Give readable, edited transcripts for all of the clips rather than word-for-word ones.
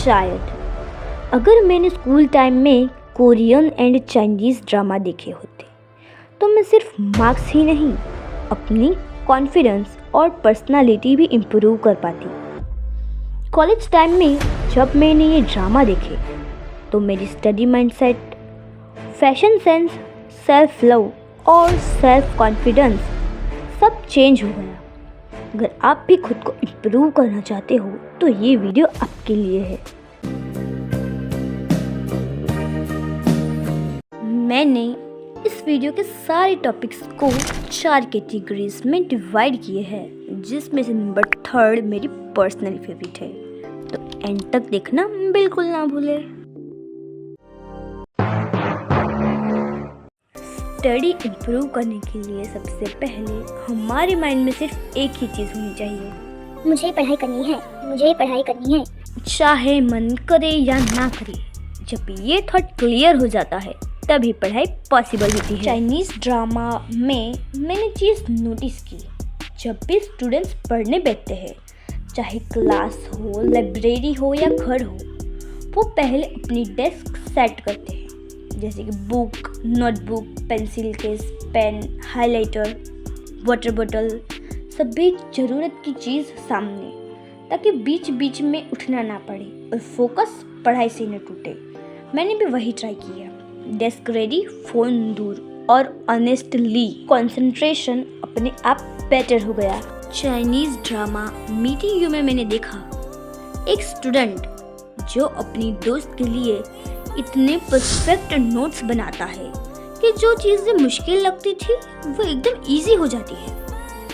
शायद अगर मैंने स्कूल टाइम में कोरियन एंड चाइनीज़ ड्रामा देखे होते तो मैं सिर्फ मार्क्स ही नहीं, अपनी कॉन्फिडेंस और पर्सनालिटी भी इम्प्रूव कर पाती। कॉलेज टाइम में जब मैंने ये ड्रामा देखे तो मेरी study mindset, fashion sense, self love और सेल्फ कॉन्फिडेंस सब चेंज हो गया। अगर आप भी खुद को इम्प्रूव करना चाहते हो तो ये वीडियो आपके लिए है। मैंने इस वीडियो के सारे टॉपिक्स को 4 कैटेगरीज में डिवाइड किए हैं, जिसमें से नंबर 3 मेरी पर्सनल फेवरेट है, तो एंड तक देखना बिल्कुल ना भूले। स्टडी इम्प्रूव करने के लिए सबसे पहले हमारे माइंड में सिर्फ एक ही चीज़ होनी चाहिए, मुझे पढ़ाई करनी है, मुझे पढ़ाई करनी है, चाहे मन करे या ना करे। जब ये थॉट क्लियर हो जाता है तभी पढ़ाई पॉसिबल होती है। चाइनीज़ ड्रामा में मैंने चीज़ नोटिस की, जब भी स्टूडेंट्स पढ़ने बैठते हैं, चाहे क्लास हो, लाइब्रेरी हो या घर हो, वो पहले अपनी डेस्क सेट करते हैं, जैसे कि book, notebook, pencil case, pen, highlighter, water bottle, सभी ज़रूरत की चीज़ सामने, ताकि बीच बीच में उठना ना पड़े और फोकस पढ़ाई से न टूटे। मैंने भी वही ट्राई किया, डेस्क रेडी, फ़ोन दूर और ऑनेस्टली कंसंट्रेशन अपने आप बेटर हो गया। चाइनीज़ ड्रामा मीटिंग यू में मैंने देखा एक स्टूडेंट जो अपनी दोस्त के लिए इतने परफेक्ट नोट्स बनाता है कि जो चीज़ें मुश्किल लगती थी वो एकदम इजी हो जाती है।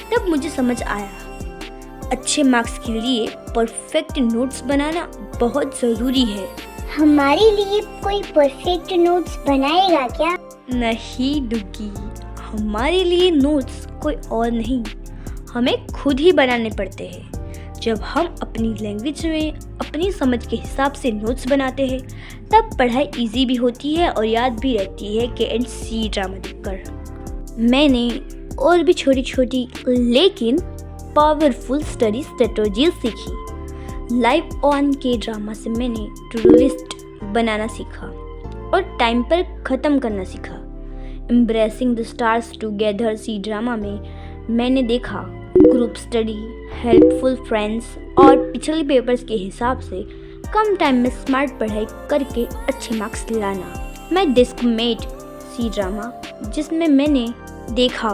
तब मुझे समझ आया, अच्छे मार्क्स के लिए परफेक्ट नोट्स बनाना बहुत ज़रूरी है। हमारे लिए कोई परफेक्ट नोट्स बनाएगा क्या? नहीं डुग्गी, हमारे लिए नोट्स कोई और नहीं, हमें खुद ही बनाने पड़ते हैं। जब हम अपनी लैंग्वेज में अपनी समझ के हिसाब से नोट्स बनाते हैं तब पढ़ाई इजी भी होती है और याद भी रहती है KNC ड्रामा देखकर। मैंने और भी छोटी छोटी लेकिन पावरफुल स्टडी स्ट्रेटजीज सीखी। लाइव ऑन के ड्रामा से मैंने टू डू लिस्ट बनाना सीखा और टाइम पर ख़त्म करना सीखा। Embracing the stars together C drama में मैंने देखा ग्रुप स्टडी, हेल्पफुल फ्रेंड्स और पिछले पेपर्स के हिसाब से कम टाइम में स्मार्ट पढ़ाई करके अच्छे मार्क्स लाना। मैं डेस्कमेट सी ड्रामा जिसमें मैंने देखा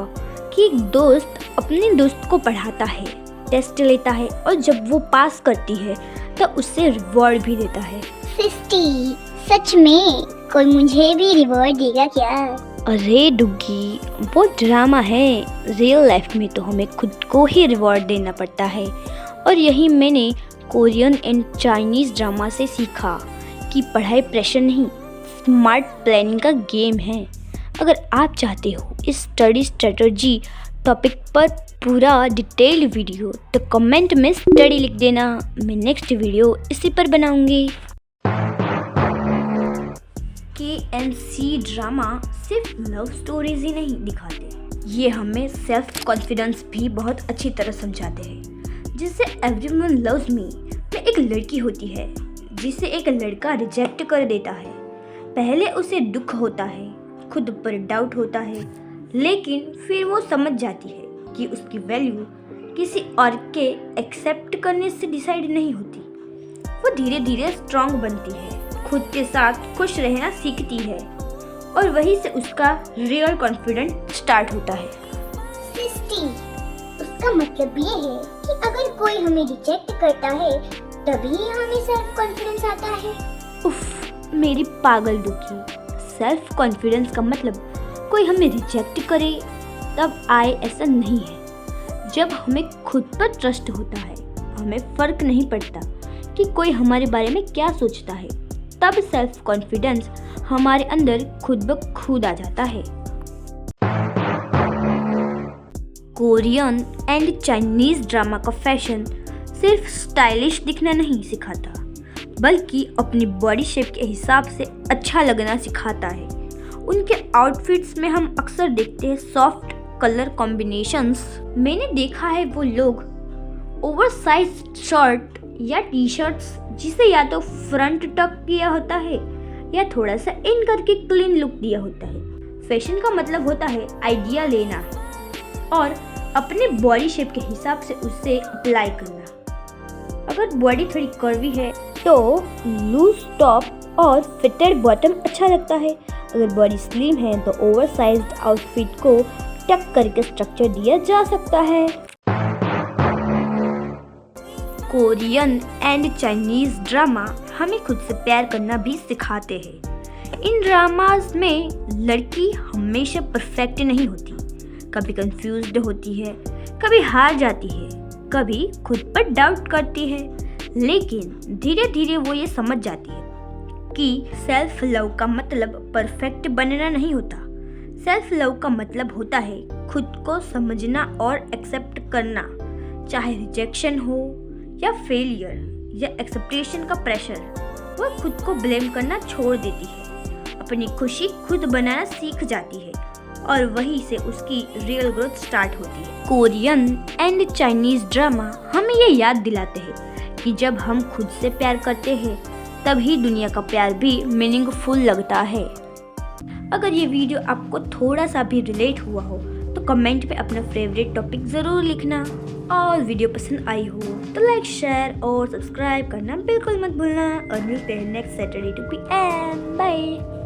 कि एक दोस्त अपने दोस्त को पढ़ाता है, टेस्ट लेता है और जब वो पास करती है तो उससे रिवॉर्ड भी देता है। 50 सच में कोई मुझे भी रिवॉर्ड देगा क्या? अरे डुग्गी, वो ड्रामा है, रियल लाइफ में तो हमें खुद को ही रिवॉर्ड देना पड़ता है। और यही मैंने कोरियन एंड चाइनीज़ ड्रामा से सीखा कि पढ़ाई प्रेशर नहीं, स्मार्ट प्लानिंग का गेम है। अगर आप चाहते हो इस स्टडी स्ट्रेटजी टॉपिक पर पूरा डिटेल्ड वीडियो तो कमेंट में स्टडी लिख देना, मैं नेक्स्ट वीडियो इसी पर बनाऊंगी। KNC ड्रामा सिर्फ लव स्टोरीज ही नहीं दिखाते, ये हमें सेल्फ कॉन्फिडेंस भी बहुत अच्छी तरह समझाते हैं। जिससे एवरीवन लव्स मी में एक लड़की होती है जिसे एक लड़का रिजेक्ट कर देता है। पहले उसे दुख होता है, खुद पर डाउट होता है, लेकिन फिर वो समझ जाती है कि उसकी वैल्यू किसी और के एक्सेप्ट करने से डिसाइड नहीं होती। वो धीरे धीरे स्ट्रांग बनती है, खुद के साथ खुश रहना सीखती है और वहीं से उसका रियल कॉन्फिडेंस स्टार्ट होता है। 60 उसका मतलब ये है कि अगर कोई हमें रिजेक्ट करता है तभी हमें सेल्फ कॉन्फिडेंस आता है। उफ, मेरी पागल दुखी, सेल्फ कॉन्फिडेंस का मतलब कोई हमें रिजेक्ट करे तब आए ऐसा नहीं है। जब हमें खुद पर ट्रस्ट होता है, हमें फर्क नहीं पड़ता कि कोई हमारे बारे में क्या सोचता है, तब सेल्फ कॉन्फिडेंस हमारे अंदर खुद ब खुद आ जाता है। कोरियन एंड चाइनीज़ ड्रामा का फैशन सिर्फ स्टाइलिश दिखना नहीं सिखाता, बल्कि अपनी बॉडी शेप के हिसाब से अच्छा लगना सिखाता है। उनके आउटफिट्स में हम अक्सर देखते हैं सॉफ्ट कलर कॉम्बिनेशंस। मैंने देखा है वो लोग ओवरसाइज शर्ट या टी शर्ट्स जिसे या तो फ्रंट टक किया होता है या थोड़ा सा इन करके क्लीन लुक दिया होता है। फैशन का मतलब होता है आइडिया लेना और अपने बॉडी शेप के हिसाब से उसे अप्लाई करना। अगर बॉडी थोड़ी कर्वी है तो लूज टॉप और फिटेड बॉटम अच्छा लगता है। अगर बॉडी स्लिम है तो ओवरसाइज्ड आउटफिट को टक करके स्ट्रक्चर दिया जा सकता है। कोरियन एंड चाइनीज ड्रामा हमें खुद से प्यार करना भी सिखाते हैं। इन ड्रामास में लड़की हमेशा परफेक्ट नहीं होती, कभी कंफ्यूज्ड होती है, कभी हार जाती है, कभी खुद पर डाउट करती है, लेकिन धीरे धीरे वो ये समझ जाती है कि सेल्फ लव का मतलब परफेक्ट बनना नहीं होता। सेल्फ लव का मतलब होता है खुद को समझना और एक्सेप्ट करना, चाहे रिजेक्शन हो या फेलियर या एक्सेप्टेशन का प्रेशर। वह खुद को ब्लेम करना छोड़ देती है, अपनी खुशी खुद बनाना सीख जाती है और वहीं से उसकी रियल ग्रोथ स्टार्ट होती है। कोरियन एंड चाइनीज ड्रामा हमें ये याद दिलाते हैं कि जब हम खुद से प्यार करते हैं तभी दुनिया का प्यार भी मीनिंगफुल लगता है। अगर ये वीडियो आपको थोड़ा सा भी रिलेट हुआ हो तो कमेंट पे अपना फेवरेट टॉपिक ज़रूर लिखना और वीडियो पसंद आई हो तो लाइक, शेयर और सब्सक्राइब करना बिल्कुल मत भूलना और मिलते हैं नेक्स्ट सैटरडे 2 PM। बाय।